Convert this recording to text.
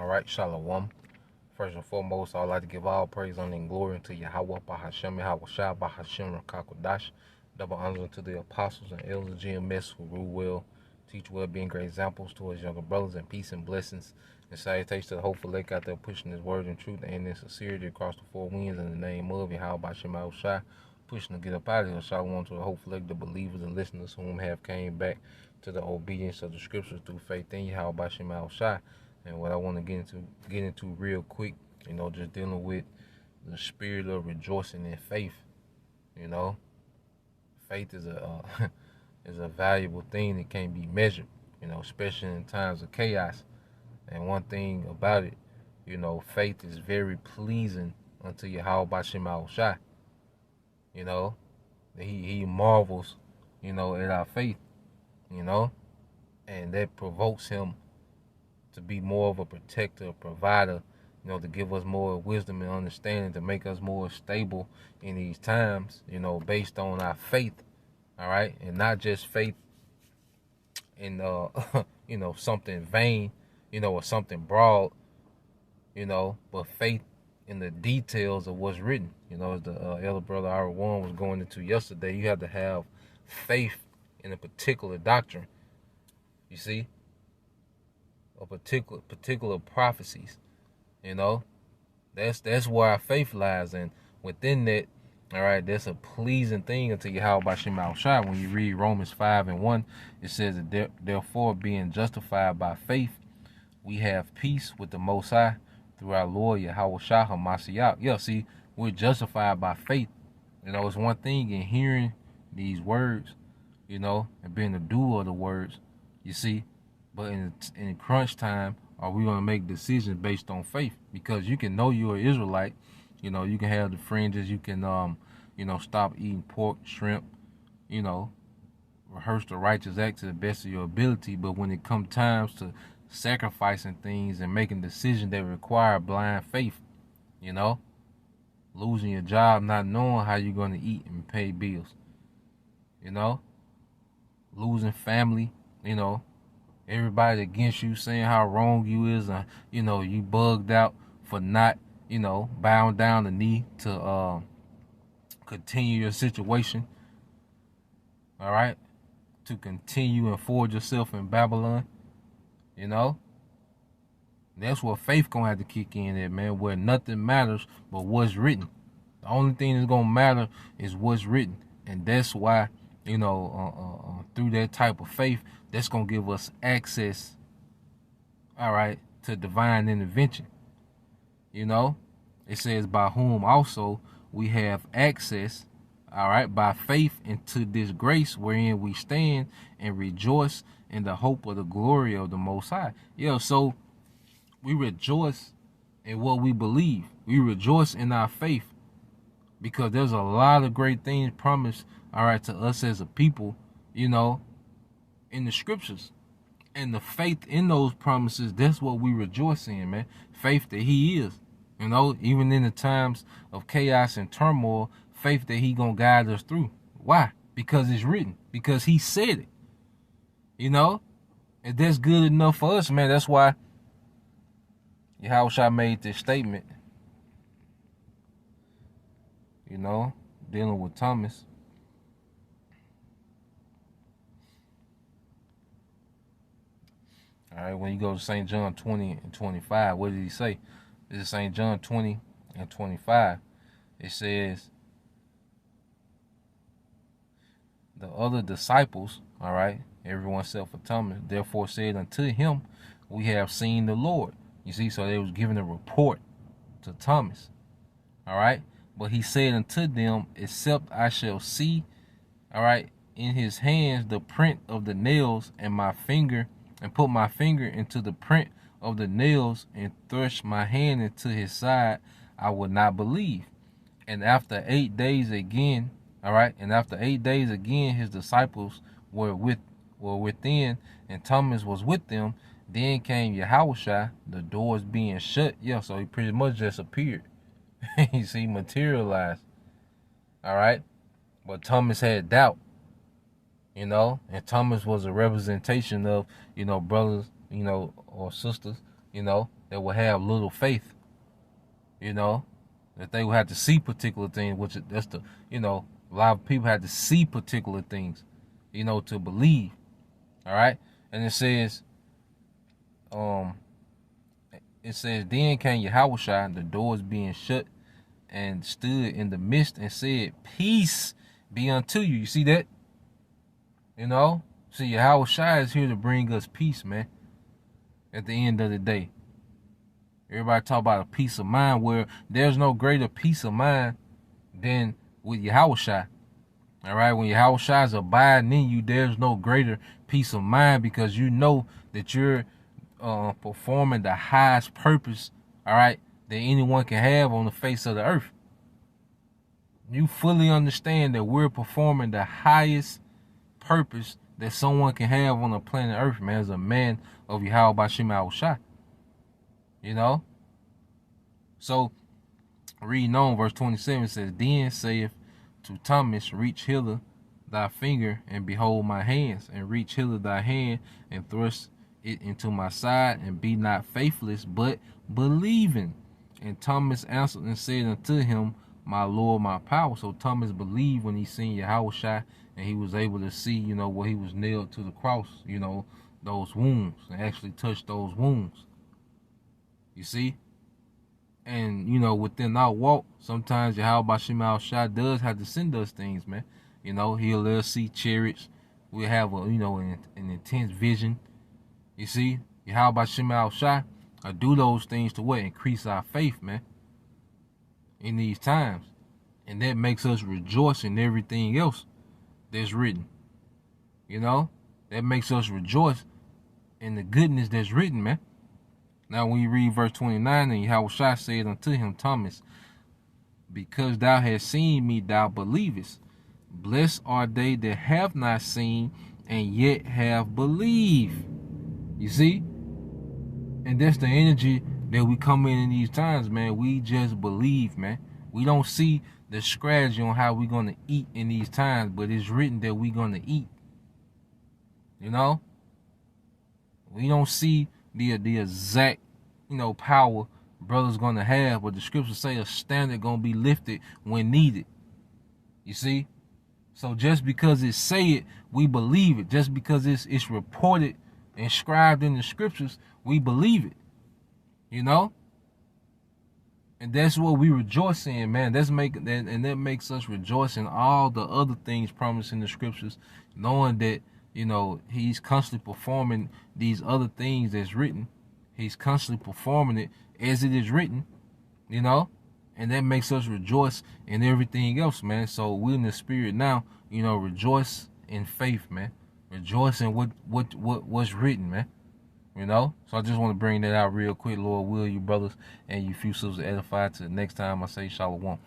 All right, Shalom. First and foremost, I'd like to give all praise, honor, and glory unto Yahweh, Bahashem, Yahweh Shah, Bahashem, Rakakodash. Double honors unto the apostles and elders of GMS who rule well, teach well, being great examples to his younger brothers, and peace and blessings. And salutations to the hopeful lake out there pushing his word and truth and in sincerity across the four winds in the name of Yahweh, Bahashem, Yahweh Shah, pushing to get up out of here. Shalom to the hopeful lake, the believers and listeners whom have came back to the obedience of the scriptures through faith in Yahweh, Bahashem, Yahweh Shah. And what I want to get into real quick, just dealing with the spirit of rejoicing in faith. Faith is a is a valuable thing that can't be measured. Especially in times of chaos. And one thing about it, faith is very pleasing unto Yahweh Bashem Al Shai. He marvels, at our faith. And that provokes him to be more of a protector, provider, to give us more wisdom and understanding, to make us more stable in these times, based on our faith, all right? And not just faith in, something vain, or something broad, but faith in the details of what's written. As the elder brother R1 was going into yesterday, you have to have faith in a particular doctrine, you see? Of particular prophecies, that's where our faith lies, and within that, all right, that's a pleasing thing unto Yahweh Bashem Al Shai. When you read Romans 5:1, it says that therefore, being justified by faith, we have peace with the Most High through our Lord Yahweh Shai HaMashiach. Yeah, see, we're justified by faith. It's one thing in hearing these words, and being a doer of the words, you see. But in crunch time, are we going to make decisions based on faith? Because you can know you're an Israelite. You can have the fringes. You can, stop eating pork, shrimp. Rehearse the righteous acts to the best of your ability. But when it comes times to sacrificing things and making decisions that require blind faith, losing your job, not knowing how you're going to eat and pay bills, losing family, everybody against you, saying how wrong you is, you bugged out for not, bowing down the knee to continue your situation, all right, to continue and forge yourself in Babylon, that's where faith gonna have to kick in there, man, where nothing matters but what's written. The only thing that's gonna matter is what's written, and that's why, through that type of faith, that's going to give us access, all right, to divine intervention. It says, by whom also we have access, all right, by faith into this grace wherein we stand and rejoice in the hope of the glory of the Most High. So we rejoice in what we believe. We rejoice in our faith because there's a lot of great things promised, all right, to us as a people, in the scriptures. And the faith in those promises, that's what we rejoice in, man. Faith that he is, even in the times of chaos and turmoil, faith that he gonna guide us through. Why? Because it's written. Because he said it. And that's good enough for us, man. That's why Yahushua made this statement, dealing with Thomas. All right, when you go to St. John 20 and 25, what did he say? This is St. John 20 and 25. It says, the other disciples, all right, everyone except for Thomas, therefore said unto him, we have seen the Lord. You see, so they was giving a report to Thomas. All right, but he said unto them, except I shall see, all right, in his hands the print of the nails and put my finger into the print of the nails and thrust my hand into his side, I would not believe. And after 8 days again, all right, his disciples were within, and Thomas was with them. Then came Yahushua, the doors being shut. Yeah, so he pretty much just appeared. You see, materialized. All right, but Thomas had doubt. And Thomas was a representation of, brothers, or sisters, you know, that will have little faith, you know, that they will have to see particular things, which that's the, you know, a lot of people have to see particular things, you know, to believe. All right. And um, it says, then came Yahushua, the doors being shut, and stood in the midst and said, peace be unto you. You see that? You know? See, Yahushua is here to bring us peace, man. At the end of the day. Everybody talk about a peace of mind, where there's no greater peace of mind than with Yahushua. All right? When Yahushua is abiding in you, there's no greater peace of mind, because you know that you're performing the highest purpose, all right, that anyone can have on the face of the earth. You fully understand that we're performing the highest purpose that someone can have on the planet Earth, man, as a man of Yahweh Bashim Yahushua. You know? So, reading on, verse 27 says, then saith to Thomas, reach hither thy finger, and behold my hands, and reach hither thy hand, and thrust it into my side, and be not faithless, but believing. And Thomas answered and said unto him, my Lord, my power. So Thomas believed when he seen Yahushua, and he was able to see, you know, where he was nailed to the cross, you know, those wounds, and actually touch those wounds. You see? And, you know, within our walk, sometimes Yahweh Bashim Yahushua does have to send us things, man. You know, he'll let us see chariots. We'll have a, you know, an intense vision. You see? Yahweh Bashim Yahushua do those things to what? Increase our faith, man, in these times. And that makes us rejoice in everything else that's written. You know? That makes us rejoice in the goodness that's written, man. Now, when you read verse 29, and Yahushua said unto him, Thomas, because thou hast seen me, thou believest. Blessed are they that have not seen, and yet have believed. You see? And that's the energy that we come in these times, man. We just believe, man. We don't see the strategy on how we're going to eat in these times, but it's written that we're going to eat. You know? We don't see the exact, you know, power brothers going to have, but the scriptures say a standard going to be lifted when needed. You see? So just because it say it, we believe it. Just because it's reported, inscribed in the scriptures, we believe it. You know? And that's what we rejoice in, man. That makes us rejoice in all the other things promised in the scriptures, knowing that, you know, he's constantly performing these other things that's written. He's constantly performing it as it is written, you know, and that makes us rejoice in everything else, man. So we're in the spirit now, you know, rejoice in faith, man. Rejoice in what's written, man. You know? So I just want to bring that out real quick. Lord will you brothers and you few sisters edified. Till next time I say shalom.